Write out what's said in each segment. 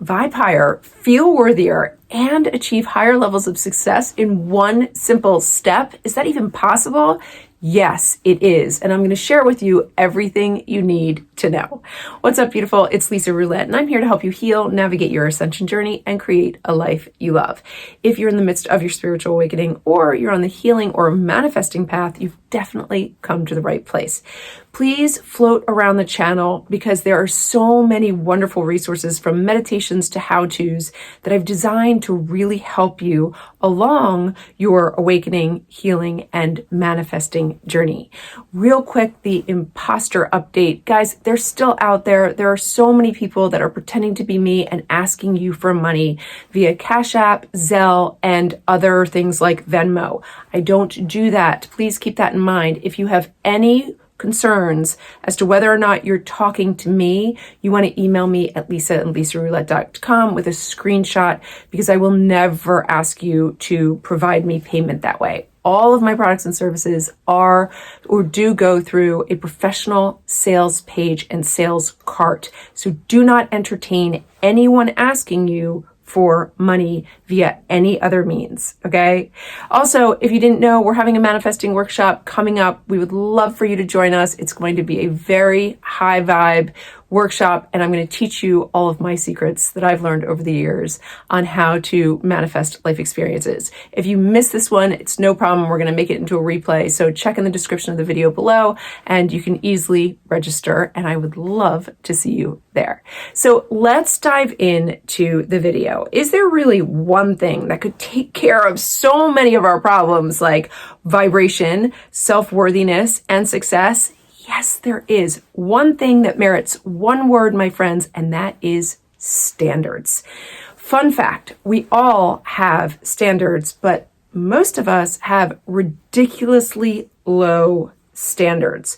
vibe higher, feel worthier, and achieve higher levels of success in one simple step? Is that even possible? Yes, it is. And I'm going to share with you everything you need to know. What's up, beautiful? It's Lisa Roulette, and I'm here to help you heal, navigate your ascension journey, and create a life you love. If you're in the midst of your spiritual awakening, or you're on the healing or manifesting path, you've definitely come to the right place. Please float around the channel because there are so many wonderful resources, from meditations to how-tos, that I've designed to really help you along your awakening, healing, and manifesting journey. Real quick, the imposter update. Guys, they're still out there. There are so many people that are pretending to be me and asking you for money via Cash App, Zelle, and other things like Venmo. I don't do that. Please keep that in mind. If you have any concerns as to whether or not you're talking to me, you want to email me at lisa@lisaroulette.com with a screenshot, because I will never ask you to provide me payment that way. All of my products and services are or do go through a professional sales page and sales cart. So do not entertain anyone asking you for money via any other means, okay? Also, if you didn't know, we're having a manifesting workshop coming up. We would love for you to join us. It's going to be a very high vibe workshop, and I'm going to teach you all of my secrets that I've learned over the years on how to manifest life experiences. If you missed this one, it's no problem. We're going to make it into a replay. So check in the description of the video below and you can easily register, and I would love to see you there. So let's dive into the video. Is there really one thing that could take care of so many of our problems, like vibration, self-worthiness, and success? Yes, there is one thing that merits one word, my friends, and that is standards. Fun fact, we all have standards, but most of us have ridiculously low standards.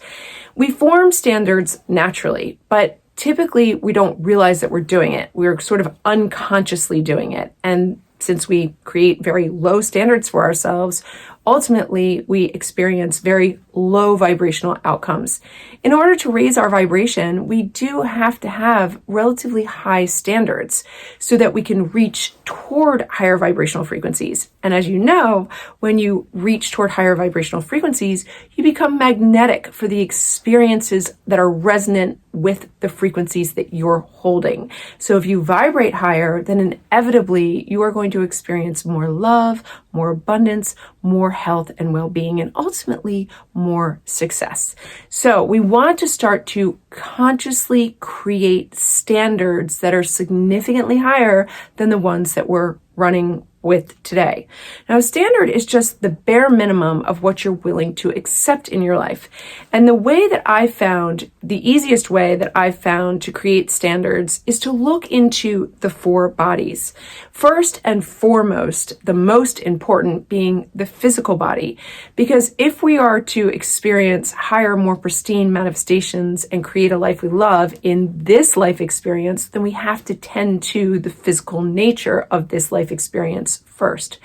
We form standards naturally, but typically we don't realize that we're doing it. We're sort of unconsciously doing it. And since we create very low standards for ourselves, ultimately we experience very low vibrational outcomes. In order to raise our vibration, we do have to have relatively high standards so that we can reach toward higher vibrational frequencies. And as you know, when you reach toward higher vibrational frequencies, you become magnetic for the experiences that are resonant with the frequencies that you're holding. So if you vibrate higher, then inevitably you are going to experience more love, more abundance, more health and well-being, and ultimately more success. So we want to start to consciously create standards that are significantly higher than the ones that we're running with today. Now, a standard is just the bare minimum of what you're willing to accept in your life. And the way that I found, the easiest way that I've found to create standards is to look into the four bodies. First and foremost, the most important being the physical body. Because if we are to experience higher, more pristine manifestations and create a life we love in this life experience, then we have to tend to the physical nature of this life experience first.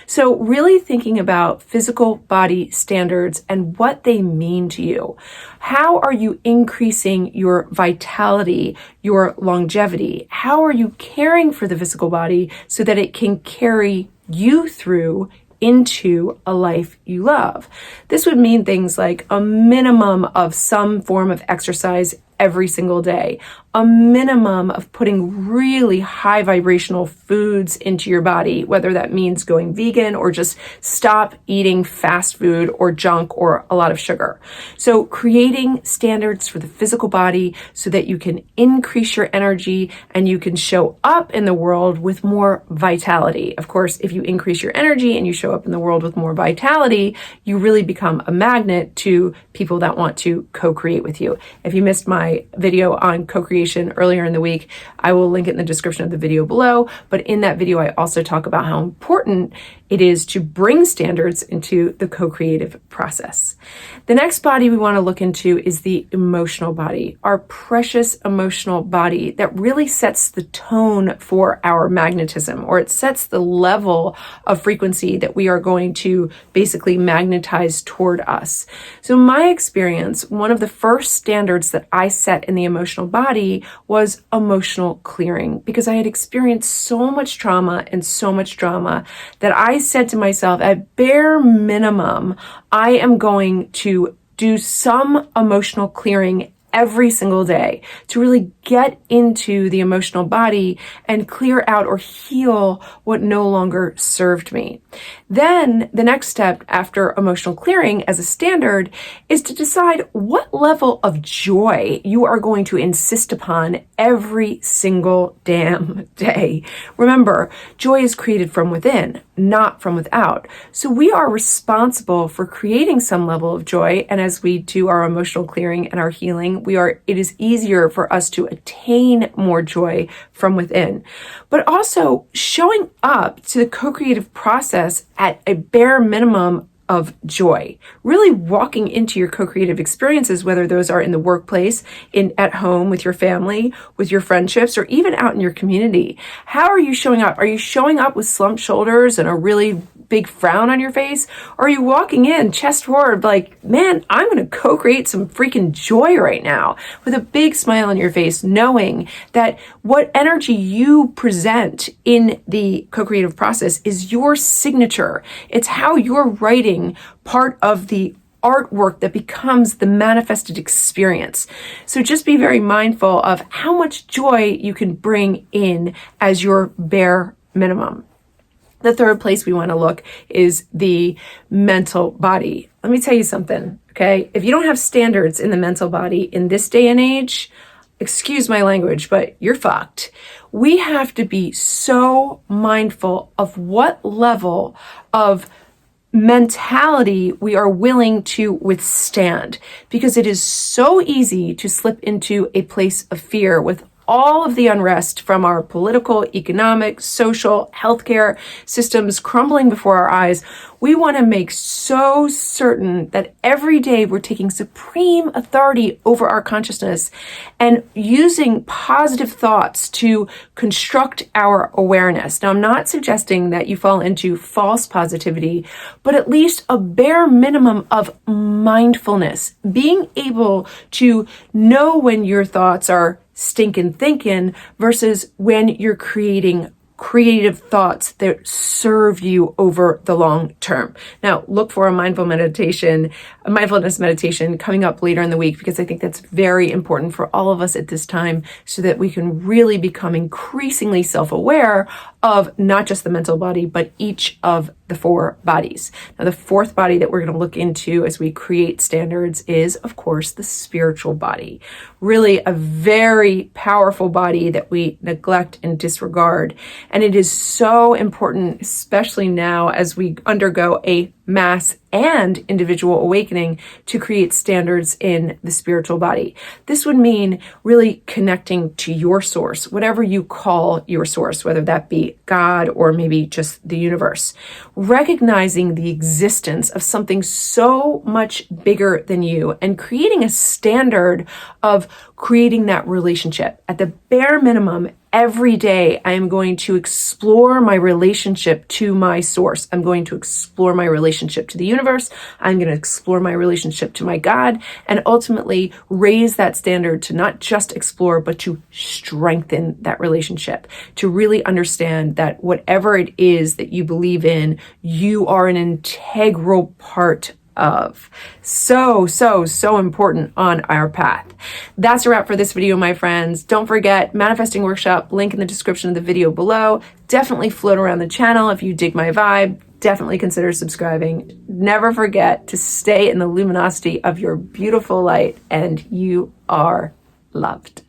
So really thinking about physical body standards and what they mean to you. How are you increasing your vitality, your longevity? How are you caring for the physical body so that it can carry you through into a life you love? This would mean things like a minimum of some form of exercise every single day, a minimum of putting really high vibrational foods into your body, whether that means going vegan or just stop eating fast food or junk or a lot of sugar. So creating standards for the physical body so that you can increase your energy and you can show up in the world with more vitality. Of course, if you increase your energy and you show up in the world with more vitality, you really become a magnet to people that want to co-create with you. If you missed my video on co-creation earlier in the week, I will link it in the description of the video below. But in that video, I also talk about how important it is to bring standards into the co-creative process. The next body we want to look into is the emotional body, our precious emotional body that really sets the tone for our magnetism, or it sets the level of frequency that we are going to basically magnetize toward us. So in my experience, one of the first standards that I set in the emotional body body was emotional clearing, because I had experienced so much trauma and so much drama that I said to myself, at bare minimum, I am going to do some emotional clearing every single day to really get into the emotional body and clear out or heal what no longer served me. Then the next step after emotional clearing as a standard is to decide what level of joy you are going to insist upon every single damn day. Remember, joy is created from within, not from without. So we are responsible for creating some level of joy. And as we do our emotional clearing and our healing, it is easier for us to attain more joy from within. But also showing up to the co-creative process at a bare minimum of joy, really walking into your co-creative experiences, whether those are in the workplace, at home, with your family, with your friendships, or even out in your community. How are you showing up? Are you showing up with slumped shoulders and a really big frown on your face? Or are you walking in chest forward like, man, I'm going to co-create some freaking joy right now, with a big smile on your face, knowing that what energy you present in the co-creative process is your signature. It's how you're writing part of the artwork that becomes the manifested experience. So just be very mindful of how much joy you can bring in as your bare minimum. The third place we want to look is the mental body. Let me tell you something, okay? If you don't have standards in the mental body in this day and age, excuse my language, but you're fucked. We have to be so mindful of what level of mentality we are willing to withstand, because it is so easy to slip into a place of fear with all of the unrest from our political, economic, social, healthcare systems crumbling before our eyes. We want to make so certain that every day we're taking supreme authority over our consciousness and using positive thoughts to construct our awareness. Now, I'm not suggesting that you fall into false positivity, but at least a bare minimum of mindfulness, being able to know when your thoughts are stinking thinking versus when you're creating creative thoughts that serve you over the long term. Now, look for a mindfulness meditation coming up later in the week, because I think that's very important for all of us at this time, so that we can really become increasingly self-aware of not just the mental body, but each of the four bodies. Now, the fourth body that we're going to look into as we create standards is, of course, the spiritual body. Really a very powerful body that we neglect and disregard. And it is so important, especially now as we undergo a mass and individual awakening, to create standards in the spiritual body. This would mean really connecting to your source, whatever you call your source, whether that be God or maybe just the universe. Recognizing the existence of something so much bigger than you and creating a standard of creating that relationship. At the bare minimum, every day I am going to explore my relationship to my source. I'm going to explore my relationship to the universe. I'm going to explore my relationship to my God, and ultimately raise that standard to not just explore, but to strengthen that relationship, to really understand that whatever it is that you believe in, you are an integral part of. So important on our path. That's a wrap for this video, my friends. Don't forget, manifesting workshop, link in the description of the video below. Definitely float around the channel if you dig my vibe. Definitely consider subscribing. Never forget to stay in the luminosity of your beautiful light, and you are loved.